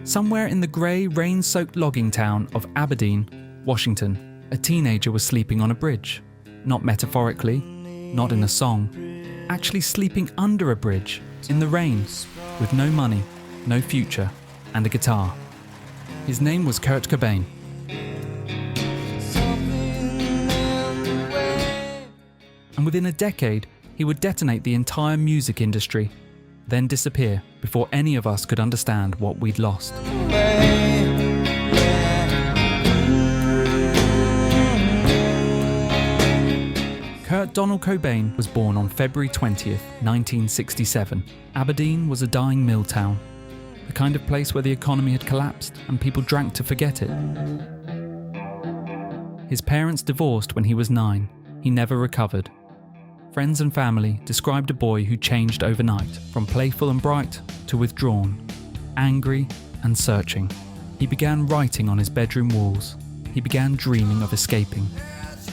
Somewhere in the grey, rain-soaked logging town of Aberdeen, Washington, a teenager was sleeping on a bridge. Not metaphorically, not in a song, actually sleeping under a bridge, in the rain, with no money, no future, and a guitar. His name was Kurt Cobain. And within a decade, he would detonate the entire music industry, then disappear before any of us could understand what we'd lost. Kurt Donald Cobain was born on February 20th, 1967. Aberdeen was a dying mill town, the kind of place where the economy had collapsed and people drank to forget it. His parents divorced when he was 9. He never recovered. Friends and family described a boy who changed overnight, from playful and bright to withdrawn, angry and searching. He began writing on his bedroom walls. He began dreaming of escaping.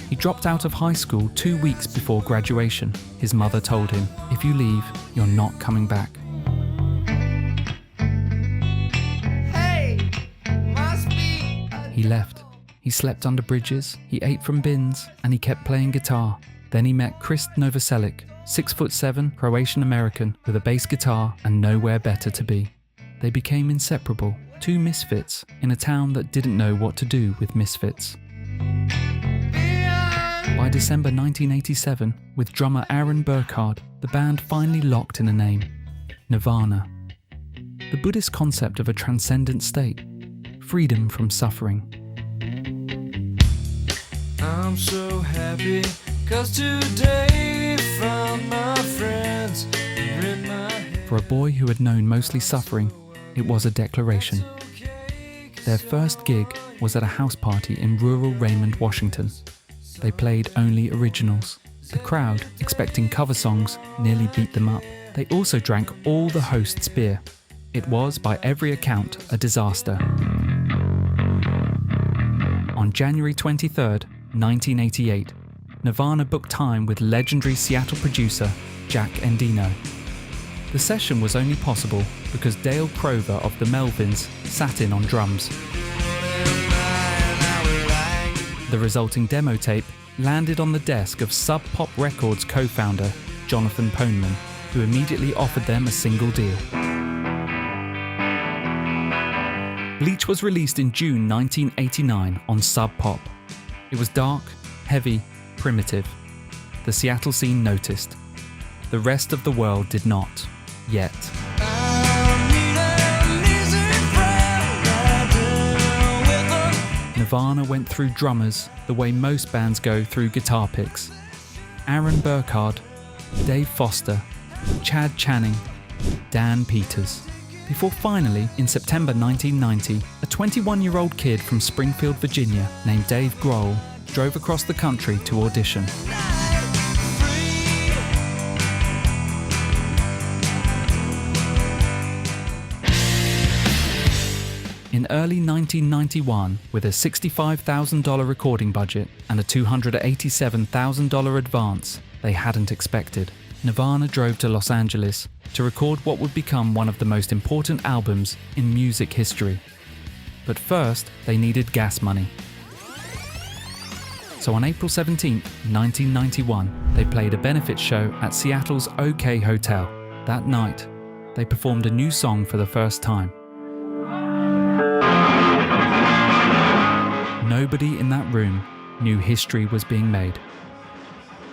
He dropped out of high school 2 weeks before graduation. His mother told him, "If you leave, you're not coming back." He left. He slept under bridges, he ate from bins, and he kept playing guitar. Then he met Krist Novoselic, 6'7", Croatian-American, with a bass guitar and nowhere better to be. They became inseparable, two misfits in a town that didn't know what to do with misfits. By December 1987, with drummer Aaron Burkhard, the band finally locked in a name: Nirvana. The Buddhist concept of a transcendent state, freedom from suffering. I'm so happy 'cause today found my friends in my head. For a boy who had known mostly suffering, it was a declaration. Their first gig was at a house party in rural Raymond, Washington. They played only originals. The crowd, expecting cover songs, nearly beat them up. They also drank all the host's beer. It was, by every account, a disaster. On January 23rd, 1988, Nirvana booked time with legendary Seattle producer Jack Endino. The session was only possible because Dale Crover of the Melvins sat in on drums. The resulting demo tape landed on the desk of Sub Pop Records co-founder Jonathan Poneman, who immediately offered them a single deal. Bleach was released in June 1989 on Sub Pop. It was dark, heavy, primitive. The Seattle scene noticed. The rest of the world did not, yet. Nirvana went through drummers the way most bands go through guitar picks. Aaron Burkhard, Dave Foster, Chad Channing, Dan Peters. Before finally, in September 1990, a 21-year-old kid from Springfield, Virginia, named Dave Grohl, drove across the country to audition. In early 1991, with a $65,000 recording budget and a $287,000 advance they hadn't expected, Nirvana drove to Los Angeles to record what would become one of the most important albums in music history. But first, they needed gas money. So on April 17, 1991, they played a benefit show at Seattle's OK Hotel. That night, they performed a new song for the first time. Nobody in that room knew history was being made.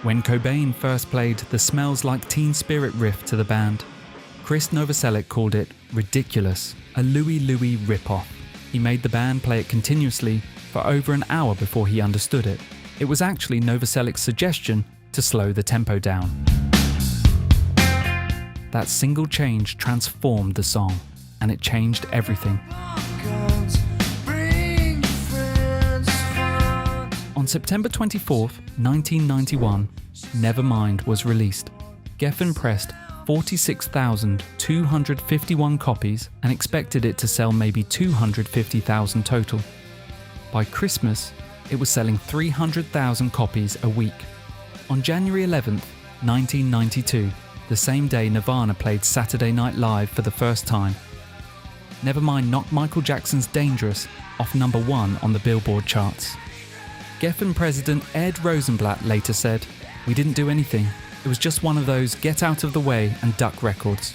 When Cobain first played the Smells Like Teen Spirit riff to the band, Krist Novoselic called it ridiculous, a Louie Louie rip-off. He made the band play it continuously for over an hour before he understood it. It was actually Novoselic's suggestion to slow the tempo down. That single change transformed the song, and it changed everything. On September 24th, 1991, Nevermind was released. Geffen pressed 46,251 copies and expected it to sell maybe 250,000 total. By Christmas, it was selling 300,000 copies a week. On January 11th, 1992, the same day Nirvana played Saturday Night Live for the first time, Nevermind knocked Michael Jackson's Dangerous off number 1 on the Billboard charts. Geffen president Ed Rosenblatt later said, "We didn't do anything. It was just one of those get out of the way and duck records."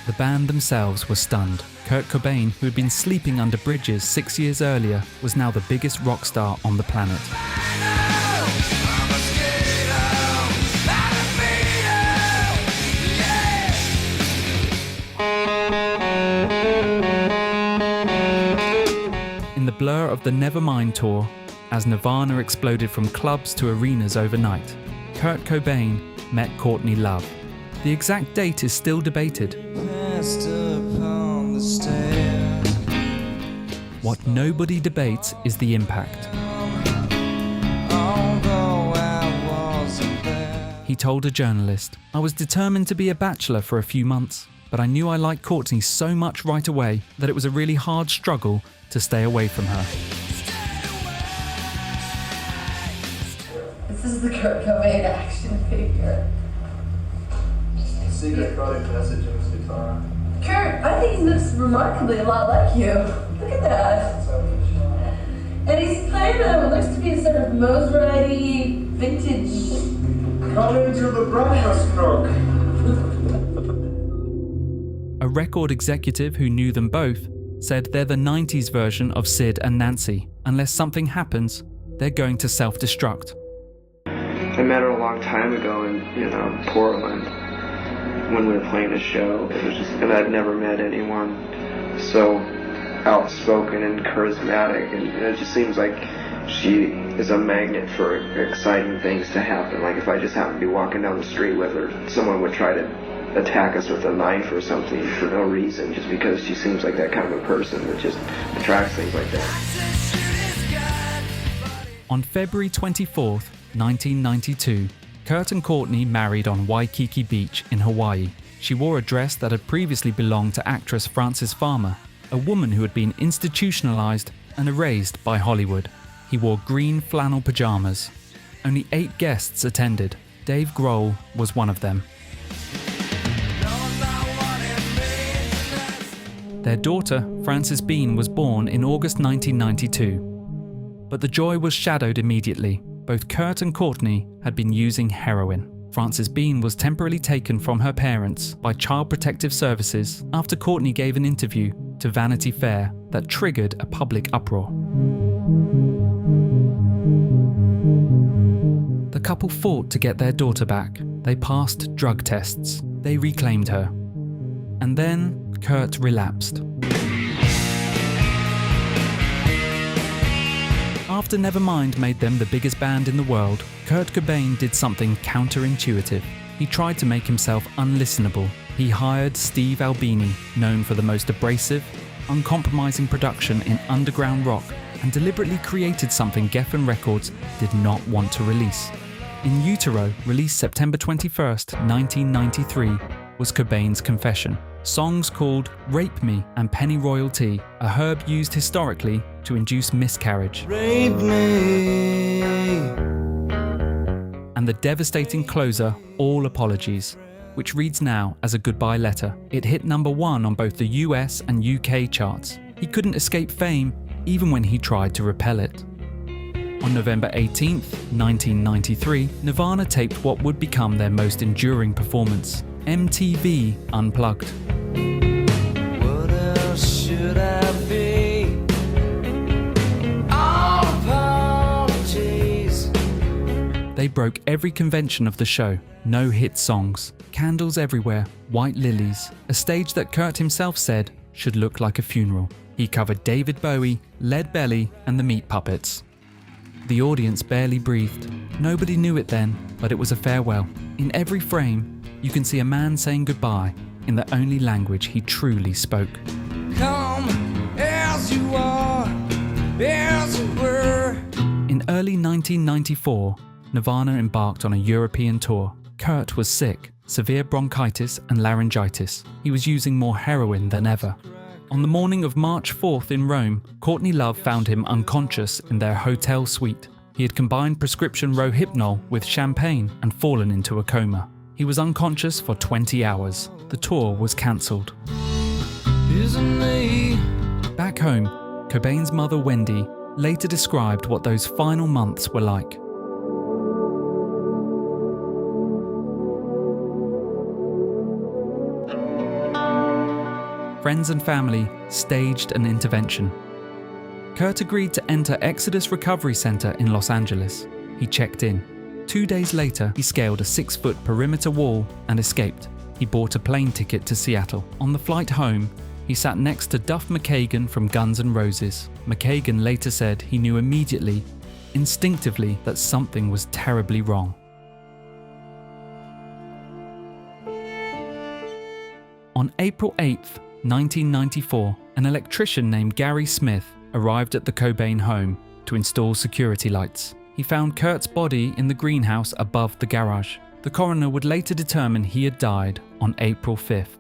The band themselves were stunned. Kurt Cobain, who had been sleeping under bridges 6 years earlier, was now the biggest rock star on the planet. In the blur of the Nevermind tour, as Nirvana exploded from clubs to arenas overnight, Kurt Cobain met Courtney Love. The exact date is still debated. What nobody debates is the impact. He told a journalist, "I was determined to be a bachelor for a few months, but I knew I liked Courtney so much right away that it was a really hard struggle to stay away from her." This is the Kurt Cobain action figure. Secret product message in his guitar. Kurt, I think he looks remarkably a lot like you. Look at that. And he's kind of looks to be a sort of Mosrite vintage. Coming to the breakfast nook. A record executive who knew them both said they're the 90s version of Sid and Nancy. Unless something happens, they're going to self-destruct. I met her a long time ago in Portland when we were playing a show. It was just, and I've never met anyone so outspoken and charismatic, and it just seems like she is a magnet for exciting things to happen. Like if I just happen to be walking down the street with her, someone would try to attack us with a knife or something for no reason, just because she seems like that kind of a person that just attracts things like that. On February 24th, 1992, Kurt and Courtney married on Waikiki Beach in Hawaii. She wore a dress that had previously belonged to actress Frances Farmer, a woman who had been institutionalized and erased by Hollywood. He wore green flannel pajamas. Only 8 guests attended. Dave Grohl was one of them. Their daughter, Frances Bean, was born in August 1992. But the joy was shadowed immediately. Both Kurt and Courtney had been using heroin. Frances Bean was temporarily taken from her parents by Child Protective Services after Courtney gave an interview to Vanity Fair that triggered a public uproar. The couple fought to get their daughter back. They passed drug tests. They reclaimed her. And then Kurt relapsed. After Nevermind made them the biggest band in the world, Kurt Cobain did something counterintuitive. He tried to make himself unlistenable. He hired Steve Albini, known for the most abrasive, uncompromising production in underground rock, and deliberately created something Geffen Records did not want to release. In Utero, released September 21st, 1993, was Cobain's confession. Songs called Rape Me and Pennyroyal Tea, a herb used historically to induce miscarriage. Rape me. And the devastating closer, All Apologies, which reads now as a goodbye letter. It hit number 1 on both the US and UK charts. He couldn't escape fame, even when he tried to repel it. On November 18th, 1993, Nirvana taped what would become their most enduring performance, MTV Unplugged. What else should I be? All apologies. They broke every convention of the show. No hit songs, candles everywhere, white lilies, a stage that Kurt himself said should look like a funeral. He covered David Bowie, Lead Belly, and the Meat Puppets. The audience barely breathed. Nobody knew it then, but it was a farewell. In every frame, you can see a man saying goodbye in the only language he truly spoke. Come as you are, as you were. In early 1994, Nirvana embarked on a European tour. Kurt was sick, severe bronchitis and laryngitis. He was using more heroin than ever. On the morning of March 4th in Rome, Courtney Love found him unconscious in their hotel suite. He had combined prescription Rohypnol with champagne and fallen into a coma. He was unconscious for 20 hours. The tour was cancelled. isn't he? Back home, Cobain's mother Wendy later described what those final months were like. Friends and family staged an intervention. Kurt agreed to enter Exodus Recovery Center in Los Angeles. He checked in. 2 days later, he scaled a 6-foot perimeter wall and escaped. He bought a plane ticket to Seattle. On the flight home, he sat next to Duff McKagan from Guns N' Roses. McKagan later said he knew immediately, instinctively, that something was terribly wrong. On April 8th, 1994, an electrician named Gary Smith arrived at the Cobain home to install security lights. He found Kurt's body in the greenhouse above the garage. The coroner would later determine he had died on April 5th.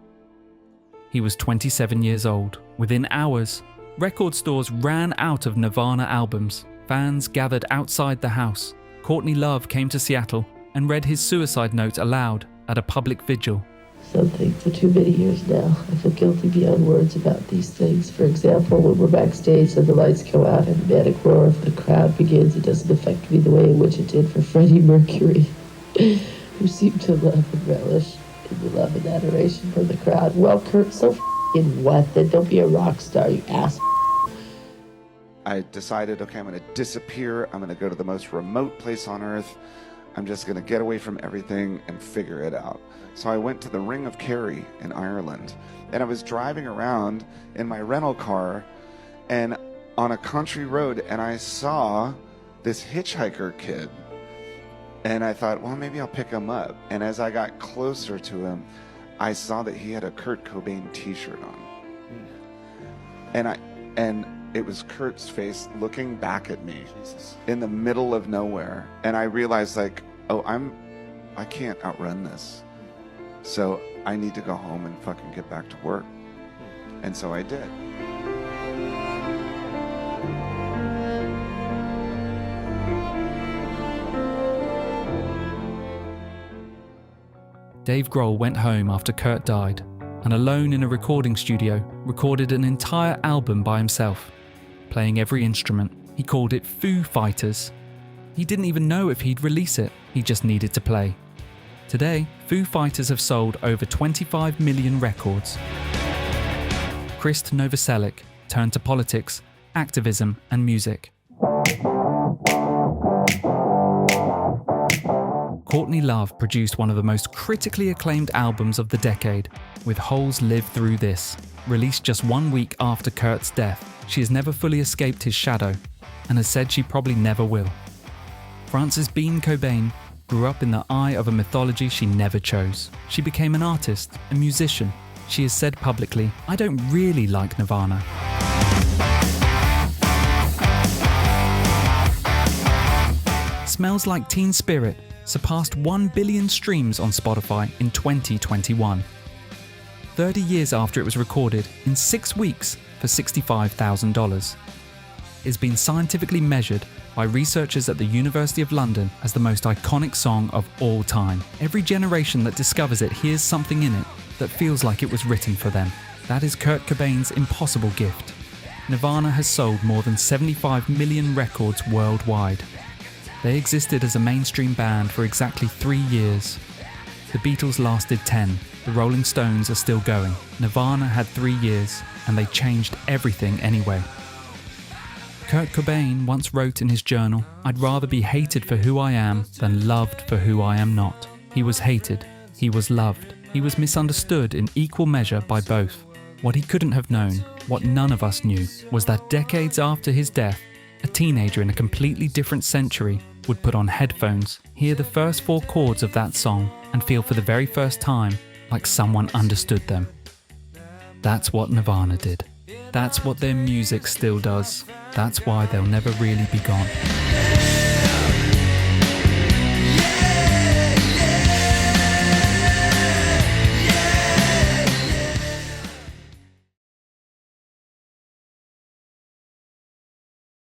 He was 27 years old. Within hours, record stores ran out of Nirvana albums. Fans gathered outside the house. Courtney Love came to Seattle and read his suicide note aloud at a public vigil. Something for too many years now. I feel guilty beyond words about these things. For example, when we're backstage and the lights go out and the manic roar of the crowd begins, it doesn't affect me the way in which it did for Freddie Mercury, who seemed to love and relish in the love and adoration from the crowd. Well, Kurt, so in what? Then don't be a rock star, you ass. I decided, okay, I'm going to disappear. I'm going to go to the most remote place on earth. I'm just going to get away from everything and figure it out. So I went to the Ring of Kerry in Ireland, and I was driving around in my rental car and on a country road, and I saw this hitchhiker kid. And I thought, well, maybe I'll pick him up. And as I got closer to him, I saw that he had a Kurt Cobain t-shirt on. And it was Kurt's face looking back at me in the middle of nowhere. And I realized, like, oh, I can't outrun this. So I need to go home and fucking get back to work. And so I did. Dave Grohl went home after Kurt died, and alone in a recording studio, recorded an entire album by himself, playing every instrument. He called it Foo Fighters. He didn't even know if he'd release it, he just needed to play. Today, Foo Fighters have sold over 25 million records. Krist Novoselic turned to politics, activism, and music. Courtney Love produced one of the most critically acclaimed albums of the decade, with Holes Live Through This. Released just 1 week after Kurt's death, she has never fully escaped his shadow, and has said she probably never will. Frances Bean Cobain grew up in the eye of a mythology she never chose. She became an artist, a musician. She has said publicly, "I don't really like Nirvana." Smells Like Teen Spirit surpassed 1 billion streams on Spotify in 2021. 30 years after it was recorded, in 6 weeks for $65,000. It's been scientifically measured by researchers at the University of London as the most iconic song of all time. Every generation that discovers it hears something in it that feels like it was written for them. That is Kurt Cobain's impossible gift. Nirvana has sold more than 75 million records worldwide. They existed as a mainstream band for exactly 3 years. The Beatles lasted 10. The Rolling Stones are still going. Nirvana had 3 years, and they changed everything anyway. Kurt Cobain once wrote in his journal, "I'd rather be hated for who I am than loved for who I am not." He was hated. He was loved. He was misunderstood in equal measure by both. What he couldn't have known, what none of us knew, was that decades after his death, a teenager in a completely different century would put on headphones, hear the first 4 chords of that song, and feel for the very first time like someone understood them. That's what Nirvana did. That's what their music still does. That's why they'll never really be gone.